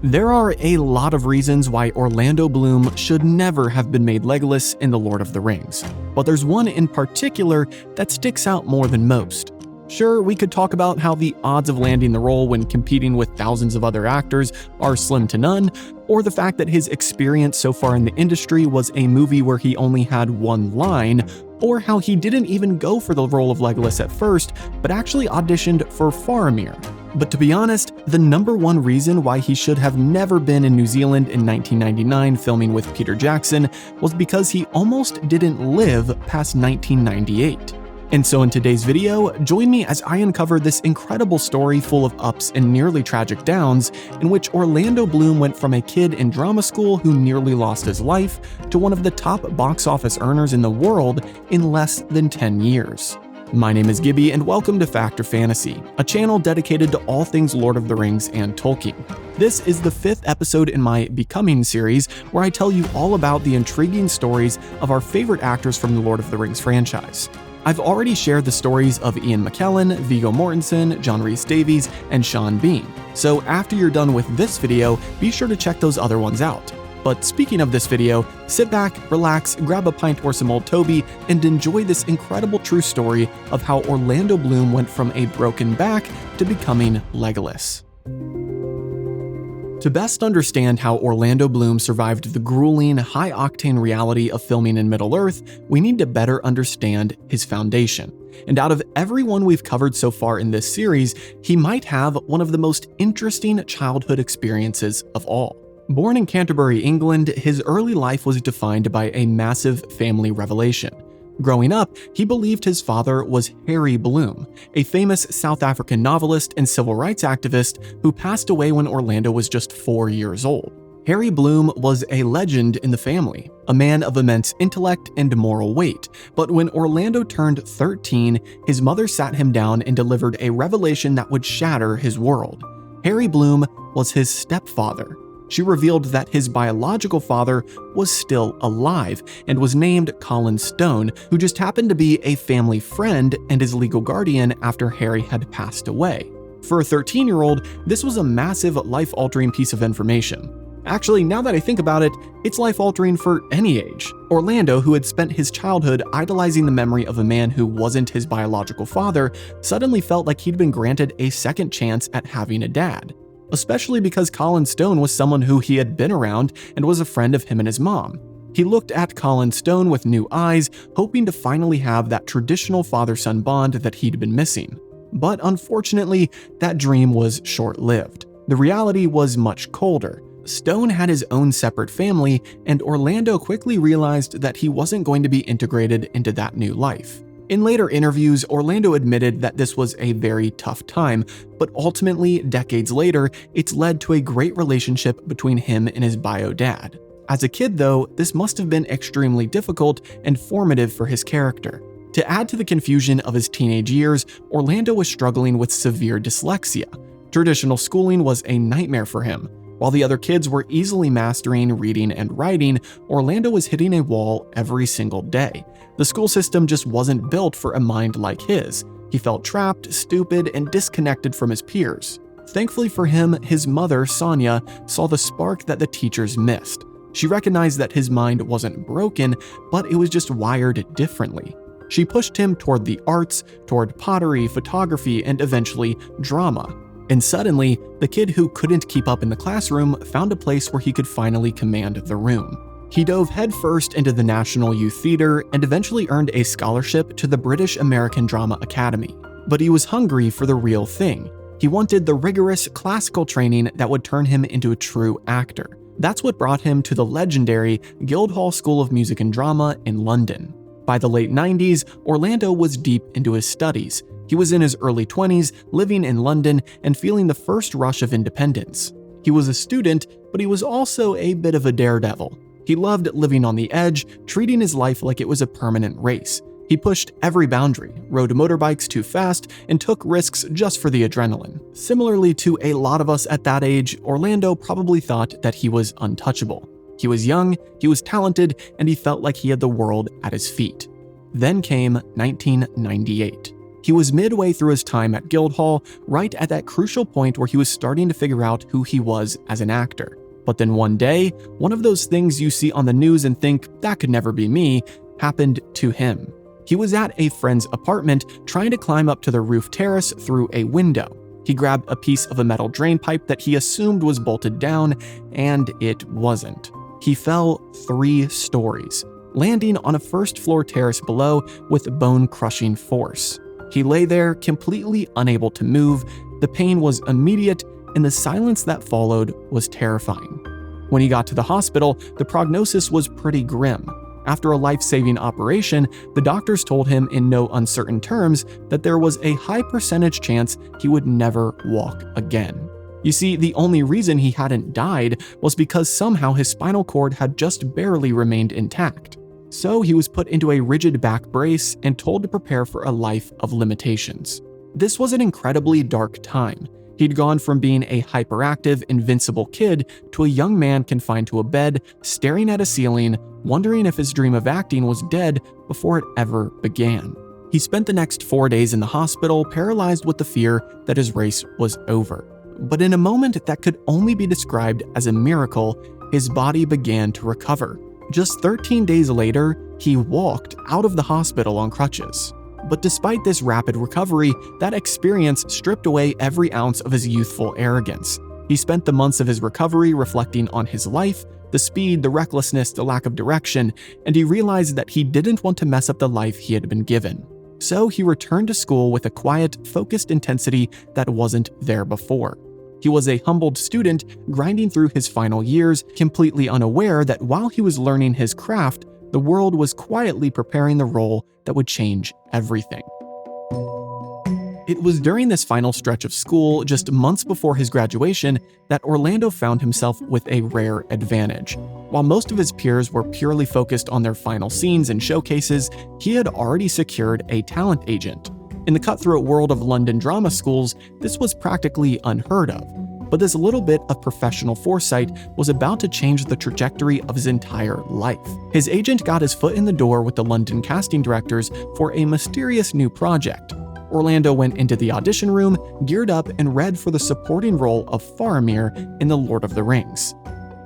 There are a lot of reasons why Orlando Bloom should never have been made Legolas in The Lord of the Rings, but there's one in particular that sticks out more than most. Sure, we could talk about how the odds of landing the role when competing with thousands of other actors are slim to none, or the fact that his experience so far in the industry was a movie where he only had one line, or how he didn't even go for the role of Legolas at first, but actually auditioned for Faramir. But to be honest, the number one reason why he should have never been in New Zealand in 1999 filming with Peter Jackson was because he almost didn't live past 1998. And so in today's video, join me as I uncover this incredible story full of ups and nearly tragic downs, in which Orlando Bloom went from a kid in drama school who nearly lost his life to one of the top box office earners in the world in less than 10 years. My name is Gibby and welcome to Fact or Fantasy, a channel dedicated to all things Lord of the Rings and Tolkien. This is the 5th episode in my Becoming series, where I tell you all about the intriguing stories of our favorite actors from the Lord of the Rings franchise. I've already shared the stories of Ian McKellen, Viggo Mortensen, John Rhys-Davies, and Sean Bean, so after you're done with this video, be sure to check those other ones out. But speaking of this video, sit back, relax, grab a pint or some Old Toby, and enjoy this incredible true story of how Orlando Bloom went from a broken back to becoming Legolas. To best understand how Orlando Bloom survived the grueling, high-octane reality of filming in Middle-earth, we need to better understand his foundation. And out of everyone we've covered so far in this series, he might have one of the most interesting childhood experiences of all. Born in Canterbury, England, his early life was defined by a massive family revelation. Growing up, he believed his father was Harry Bloom, a famous South African novelist and civil rights activist who passed away when Orlando was just 4 years old. Harry Bloom was a legend in the family, a man of immense intellect and moral weight, but when Orlando turned 13, his mother sat him down and delivered a revelation that would shatter his world. Harry Bloom was his stepfather. She revealed that his biological father was still alive and was named Colin Stone, who just happened to be a family friend and his legal guardian after Harry had passed away. For a 13-year-old, this was a massive, life-altering piece of information. Actually, now that I think about it, it's life-altering for any age. Orlando, who had spent his childhood idolizing the memory of a man who wasn't his biological father, suddenly felt like he'd been granted a second chance at having a dad. Especially because Colin Stone was someone who he had been around and was a friend of him and his mom. He looked at Colin Stone with new eyes, hoping to finally have that traditional father-son bond that he'd been missing. But unfortunately, that dream was short-lived. The reality was much colder. Stone had his own separate family, and Orlando quickly realized that he wasn't going to be integrated into that new life. In later interviews, Orlando admitted that this was a very tough time, but ultimately, decades later, it's led to a great relationship between him and his bio dad. As a kid, though, this must have been extremely difficult and formative for his character. To add to the confusion of his teenage years, Orlando was struggling with severe dyslexia. Traditional schooling was a nightmare for him. While the other kids were easily mastering reading and writing, Orlando was hitting a wall every single day. The school system just wasn't built for a mind like his. He felt trapped, stupid, and disconnected from his peers. Thankfully for him, his mother, Sonia, saw the spark that the teachers missed. She recognized that his mind wasn't broken, but it was just wired differently. She pushed him toward the arts, toward pottery, photography, and eventually drama. And suddenly, the kid who couldn't keep up in the classroom found a place where he could finally command the room. He dove headfirst into the National Youth Theatre and eventually earned a scholarship to the British American Drama Academy. But he was hungry for the real thing. He wanted the rigorous classical training that would turn him into a true actor. That's what brought him to the legendary Guildhall School of Music and Drama in London. By the late 90s, Orlando was deep into his studies. He was in his early 20s, living in London and feeling the first rush of independence. He was a student, but he was also a bit of a daredevil. He loved living on the edge, treating his life like it was a permanent race. He pushed every boundary, rode motorbikes too fast, and took risks just for the adrenaline. Similarly to a lot of us at that age, Orlando probably thought that he was untouchable. He was young, he was talented, and he felt like he had the world at his feet. Then came 1998. He was midway through his time at Guildhall, right at that crucial point where he was starting to figure out who he was as an actor. But then one day, one of those things you see on the news and think, that could never be me, happened to him. He was at a friend's apartment trying to climb up to the roof terrace through a window. He grabbed a piece of a metal drain pipe that he assumed was bolted down, and it wasn't. He fell 3 stories, landing on a first-floor terrace below with bone-crushing force. He lay there, completely unable to move. The pain was immediate, and the silence that followed was terrifying. When he got to the hospital, the prognosis was pretty grim. After a life-saving operation, the doctors told him in no uncertain terms that there was a high percentage chance he would never walk again. You see, the only reason he hadn't died was because somehow his spinal cord had just barely remained intact. So he was put into a rigid back brace and told to prepare for a life of limitations. This was an incredibly dark time. He'd gone from being a hyperactive, invincible kid to a young man confined to a bed, staring at a ceiling, wondering if his dream of acting was dead before it ever began. He spent the next 4 days in the hospital, paralyzed with the fear that his race was over. But in a moment that could only be described as a miracle, his body began to recover. Just 13 days later, he walked out of the hospital on crutches. But despite this rapid recovery, that experience stripped away every ounce of his youthful arrogance. He spent the months of his recovery reflecting on his life, the speed, the recklessness, the lack of direction, and he realized that he didn't want to mess up the life he had been given. So he returned to school with a quiet, focused intensity that wasn't there before. He was a humbled student, grinding through his final years, completely unaware that while he was learning his craft, the world was quietly preparing the role that would change everything. It was during this final stretch of school, just months before his graduation, that Orlando found himself with a rare advantage. While most of his peers were purely focused on their final scenes and showcases, he had already secured a talent agent. In the cutthroat world of London drama schools, this was practically unheard of. But this little bit of professional foresight was about to change the trajectory of his entire life. His agent got his foot in the door with the London casting directors for a mysterious new project. Orlando went into the audition room, geared up, and read for the supporting role of Faramir in The Lord of the Rings.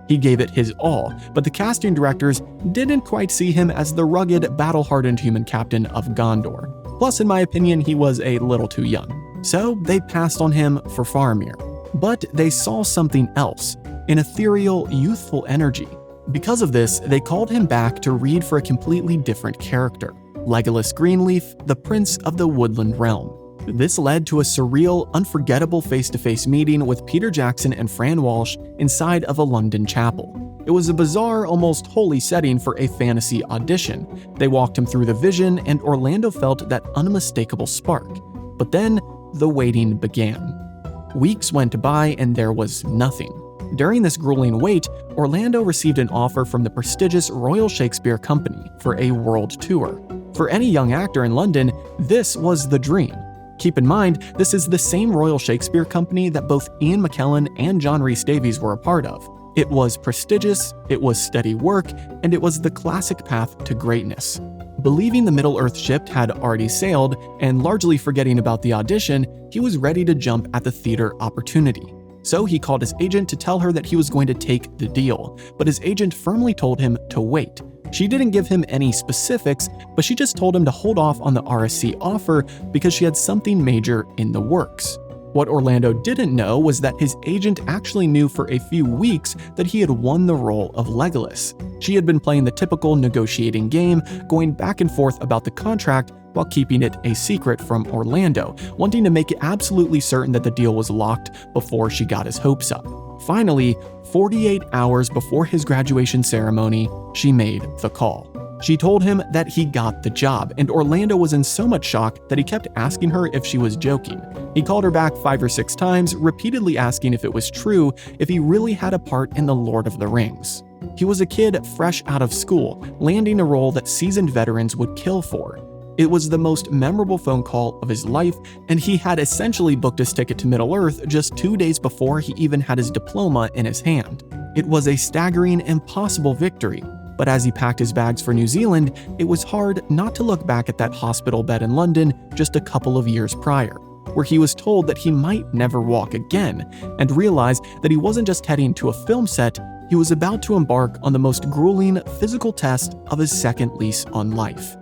He gave it his all, but the casting directors didn't quite see him as the rugged, battle-hardened human captain of Gondor. Plus, in my opinion, he was a little too young. So they passed on him for Faramir. But they saw something else, an ethereal, youthful energy. Because of this, they called him back to read for a completely different character, Legolas Greenleaf, the Prince of the Woodland Realm. This led to a surreal, unforgettable face-to-face meeting with Peter Jackson and Fran Walsh inside of a London chapel. It was a bizarre, almost holy setting for a fantasy audition. They walked him through the vision, and Orlando felt that unmistakable spark. But then, the waiting began. Weeks went by and there was nothing. During this grueling wait, Orlando received an offer from the prestigious Royal Shakespeare Company for a world tour. For any young actor in London, this was the dream. Keep in mind, this is the same Royal Shakespeare Company that both Ian McKellen and John Rhys Davies were a part of. It was prestigious, it was steady work, and it was the classic path to greatness. Believing the Middle-earth ship had already sailed, and largely forgetting about the audition, he was ready to jump at the theater opportunity. So he called his agent to tell her that he was going to take the deal, but his agent firmly told him to wait. She didn't give him any specifics, but she just told him to hold off on the RSC offer because she had something major in the works. What Orlando didn't know was that his agent actually knew for a few weeks that he had won the role of Legolas. She had been playing the typical negotiating game, going back and forth about the contract while keeping it a secret from Orlando, wanting to make it absolutely certain that the deal was locked before she got his hopes up. Finally, 48 hours before his graduation ceremony, she made the call. She told him that he got the job, and Orlando was in so much shock that he kept asking her if she was joking. He called her back 5 or 6 times, repeatedly asking if it was true, if he really had a part in The Lord of the Rings. He was a kid fresh out of school, landing a role that seasoned veterans would kill for. It was the most memorable phone call of his life, and he had essentially booked his ticket to Middle-earth just 2 days before he even had his diploma in his hand. It was a staggering, impossible victory. but as he packed his bags for New Zealand, it was hard not to look back at that hospital bed in London just a couple of years prior, where he was told that he might never walk again, and realized that he wasn't just heading to a film set, he was about to embark on the most grueling physical test of his second lease on life.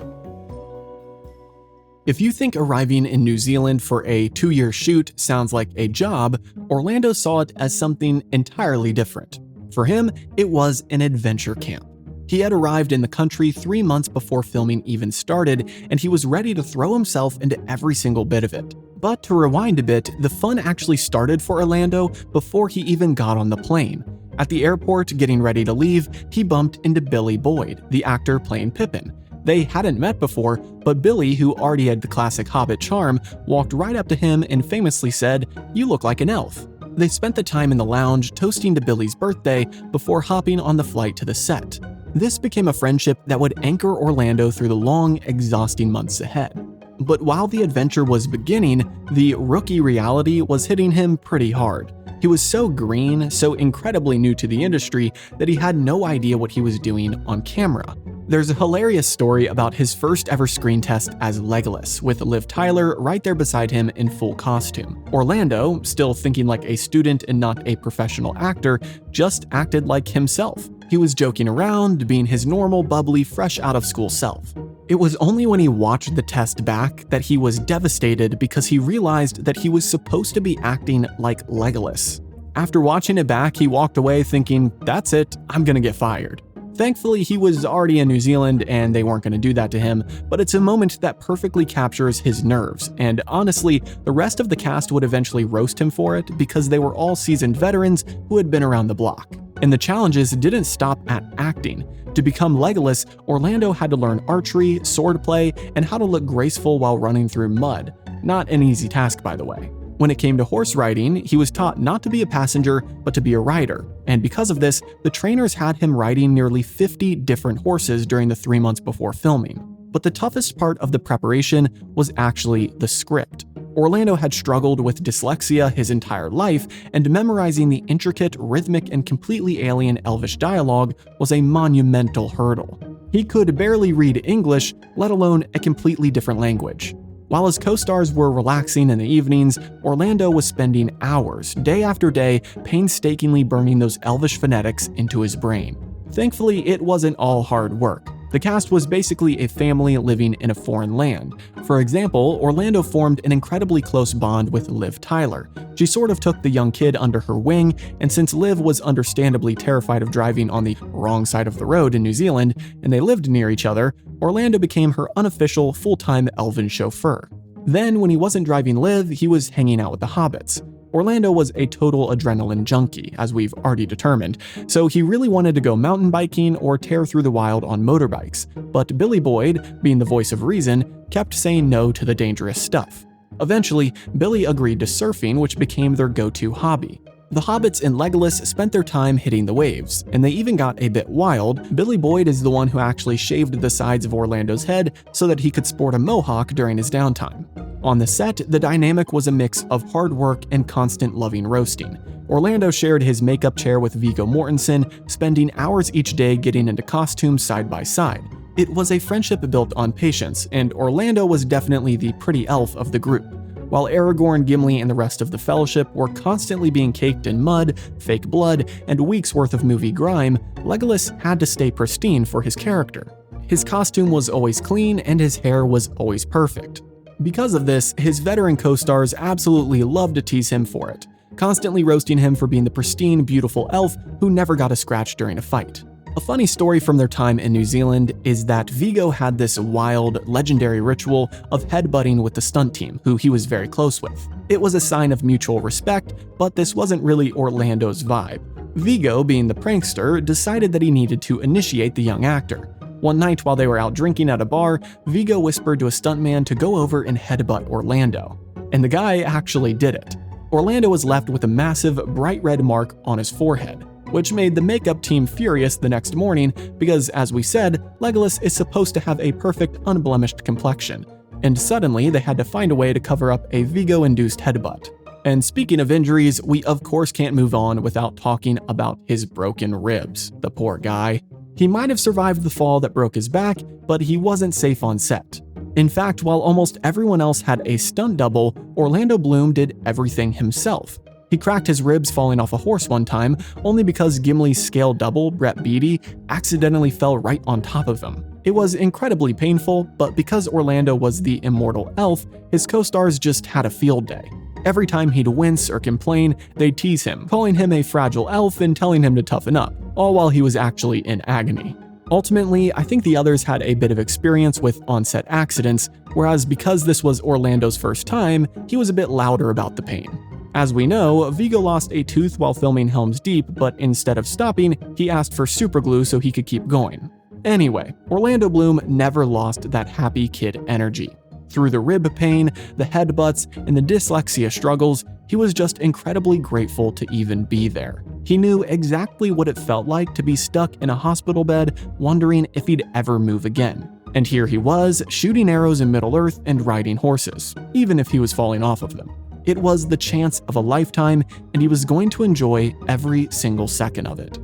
If you think arriving in New Zealand for a 2-year shoot sounds like a job, Orlando saw it as something entirely different. For him, it was an adventure camp. He had arrived in the country 3 months before filming even started, and he was ready to throw himself into every single bit of it. But to rewind a bit, the fun actually started for Orlando before he even got on the plane. At the airport, getting ready to leave, he bumped into Billy Boyd, the actor playing Pippin. They hadn't met before, but Billy, who already had the classic Hobbit charm, walked right up to him and famously said, "You look like an elf." They spent the time in the lounge toasting to Billy's birthday before hopping on the flight to the set. This became a friendship that would anchor Orlando through the long, exhausting months ahead. But while the adventure was beginning, the rookie reality was hitting him pretty hard. He was so green, so incredibly new to the industry, that he had no idea what he was doing on camera. There's a hilarious story about his first ever screen test as Legolas, with Liv Tyler right there beside him in full costume. Orlando, still thinking like a student and not a professional actor, just acted like himself. He was joking around, being his normal, bubbly, fresh out of school self. It was only when he watched the test back that he was devastated because he realized that he was supposed to be acting like Legolas. After watching it back, he walked away thinking, "That's it, I'm gonna get fired." Thankfully, he was already in New Zealand and they weren't gonna do that to him, but it's a moment that perfectly captures his nerves, and honestly, the rest of the cast would eventually roast him for it because they were all seasoned veterans who had been around the block. And the challenges didn't stop at acting. To become Legolas, Orlando had to learn archery, swordplay, and how to look graceful while running through mud. Not an easy task, by the way. When it came to horse riding, he was taught not to be a passenger, but to be a rider. And because of this, the trainers had him riding nearly 50 different horses during the 3 months before filming. But the toughest part of the preparation was actually the script. Orlando had struggled with dyslexia his entire life, and memorizing the intricate, rhythmic, and completely alien Elvish dialogue was a monumental hurdle. He could barely read English, let alone a completely different language. While his co-stars were relaxing in the evenings, Orlando was spending hours, day after day, painstakingly burning those Elvish phonetics into his brain. Thankfully, it wasn't all hard work. The cast was basically a family living in a foreign land. For example, Orlando formed an incredibly close bond with Liv Tyler. She sort of took the young kid under her wing, and since Liv was understandably terrified of driving on the wrong side of the road in New Zealand, and they lived near each other, Orlando became her unofficial, full-time elven chauffeur. Then, when he wasn't driving Liv, he was hanging out with the hobbits. Orlando was a total adrenaline junkie, as we've already determined, so he really wanted to go mountain biking or tear through the wild on motorbikes, but Billy Boyd, being the voice of reason, kept saying no to the dangerous stuff. Eventually, Billy agreed to surfing, which became their go-to hobby. The hobbits and Legolas spent their time hitting the waves, and they even got a bit wild. Billy Boyd is the one who actually shaved the sides of Orlando's head so that he could sport a mohawk during his downtime. On the set, the dynamic was a mix of hard work and constant loving roasting. Orlando shared his makeup chair with Viggo Mortensen, spending hours each day getting into costumes side by side. It was a friendship built on patience, and Orlando was definitely the pretty elf of the group. While Aragorn, Gimli, and the rest of the Fellowship were constantly being caked in mud, fake blood, and weeks' worth of movie grime, Legolas had to stay pristine for his character. His costume was always clean, and his hair was always perfect. Because of this, his veteran co-stars absolutely loved to tease him for it, constantly roasting him for being the pristine, beautiful elf who never got a scratch during a fight. A funny story from their time in New Zealand is that Viggo had this wild, legendary ritual of headbutting with the stunt team, who he was very close with. It was a sign of mutual respect, but this wasn't really Orlando's vibe. Viggo, being the prankster, decided that he needed to initiate the young actor. One night while they were out drinking at a bar, Viggo whispered to a stuntman to go over and headbutt Orlando. And the guy actually did it. Orlando was left with a massive, bright red mark on his forehead, which made the makeup team furious the next morning because, as we said, Legolas is supposed to have a perfect, unblemished complexion. And suddenly, they had to find a way to cover up a Viggo-induced headbutt. And speaking of injuries, we of course can't move on without talking about his broken ribs. The poor guy. He might have survived the fall that broke his back, but he wasn't safe on set. In fact, while almost everyone else had a stunt double, Orlando Bloom did everything himself. He cracked his ribs falling off a horse one time, only because Gimli's scale double, Brett Beatty, accidentally fell right on top of him. It was incredibly painful, but because Orlando was the immortal elf, his co-stars just had a field day. Every time he'd wince or complain, they'd tease him, calling him a fragile elf and telling him to toughen up, all while he was actually in agony. Ultimately, I think the others had a bit of experience with on-set accidents, whereas because this was Orlando's first time, he was a bit louder about the pain. As we know, Viggo lost a tooth while filming Helm's Deep, but instead of stopping, he asked for superglue so he could keep going. Anyway, Orlando Bloom never lost that happy kid energy. Through the rib pain, the headbutts, and the dyslexia struggles, he was just incredibly grateful to even be there. He knew exactly what it felt like to be stuck in a hospital bed, wondering if he'd ever move again. And here he was, shooting arrows in Middle-earth and riding horses, even if he was falling off of them. It was the chance of a lifetime, and he was going to enjoy every single second of it.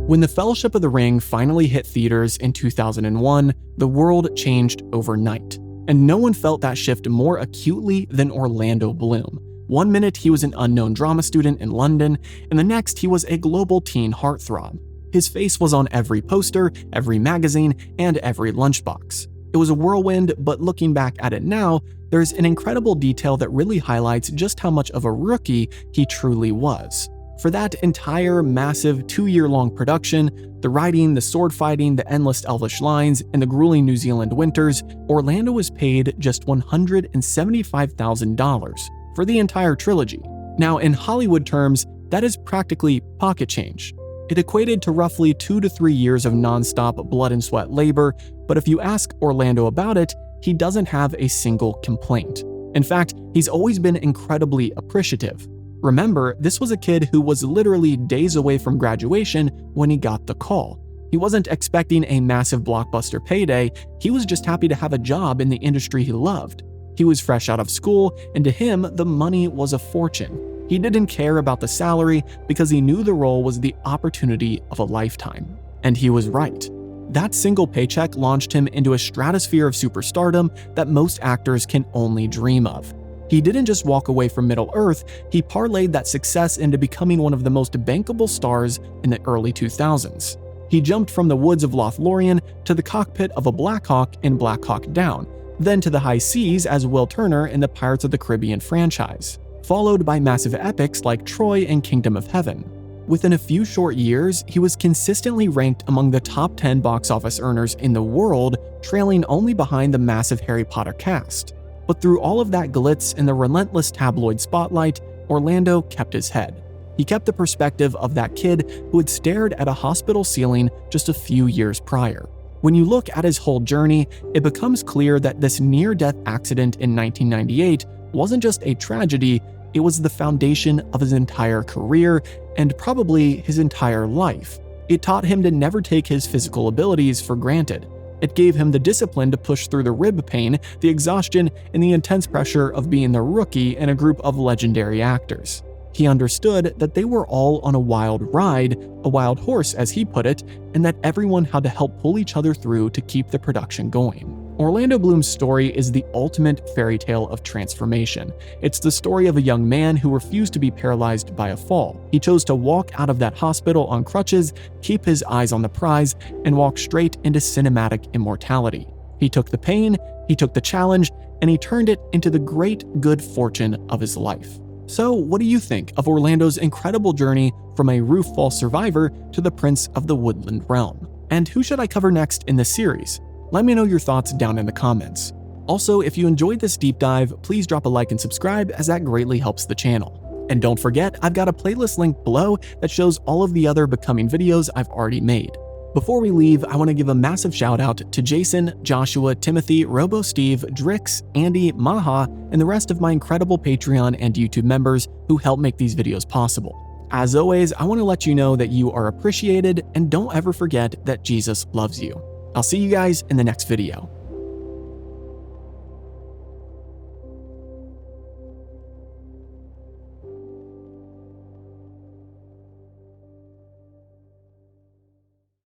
When The Fellowship of the Ring finally hit theaters in 2001, the world changed overnight. And no one felt that shift more acutely than Orlando Bloom. One minute he was an unknown drama student in London, and the next he was a global teen heartthrob. His face was on every poster, every magazine, and every lunchbox. It was a whirlwind, but looking back at it now, there's an incredible detail that really highlights just how much of a rookie he truly was. For that entire massive 2-year-long production, the writing, the sword fighting, the endless elvish lines, and the grueling New Zealand winters, Orlando was paid just $175,000 for the entire trilogy. Now, in Hollywood terms, that is practically pocket change. It equated to roughly 2 to 3 years of non-stop blood and sweat labor, but if you ask Orlando about it, he doesn't have a single complaint. In fact, he's always been incredibly appreciative. Remember, this was a kid who was literally days away from graduation when he got the call. He wasn't expecting a massive blockbuster payday, he was just happy to have a job in the industry he loved. He was fresh out of school, and to him, the money was a fortune. He didn't care about the salary because he knew the role was the opportunity of a lifetime. And he was right. That single paycheck launched him into a stratosphere of superstardom that most actors can only dream of. He didn't just walk away from Middle-earth, he parlayed that success into becoming one of the most bankable stars in the early 2000s. He jumped from the woods of Lothlorien to the cockpit of a Black Hawk in Black Hawk Down, then to the high seas as Will Turner in the Pirates of the Caribbean franchise, followed by massive epics like Troy and Kingdom of Heaven. Within a few short years, he was consistently ranked among the top 10 box office earners in the world, trailing only behind the massive Harry Potter cast. But through all of that glitz and the relentless tabloid spotlight, Orlando kept his head. He kept the perspective of that kid who had stared at a hospital ceiling just a few years prior. When you look at his whole journey, it becomes clear that this near-death accident in 1998 wasn't just a tragedy, it was the foundation of his entire career and probably his entire life. It taught him to never take his physical abilities for granted. It gave him the discipline to push through the rib pain, the exhaustion, and the intense pressure of being the rookie in a group of legendary actors. He understood that they were all on a wild ride, a wild horse as he put it, and that everyone had to help pull each other through to keep the production going. Orlando Bloom's story is the ultimate fairy tale of transformation. It's the story of a young man who refused to be paralyzed by a fall. He chose to walk out of that hospital on crutches, keep his eyes on the prize, and walk straight into cinematic immortality. He took the pain, he took the challenge, and he turned it into the great good fortune of his life. So, what do you think of Orlando's incredible journey from a roof fall survivor to the Prince of the Woodland Realm? And who should I cover next in this series? Let me know your thoughts down in the comments. Also, if you enjoyed this deep dive, please drop a like and subscribe as that greatly helps the channel. And don't forget, I've got a playlist link below that shows all of the other Becoming videos I've already made. Before we leave, I want to give a massive shout out to Jason, Joshua, Timothy, Robo Steve, Drix, Andy, Maha, and the rest of my incredible Patreon and YouTube members who help make these videos possible. As always, I want to let you know that you are appreciated and don't ever forget that Jesus loves you. I'll see you guys in the next video.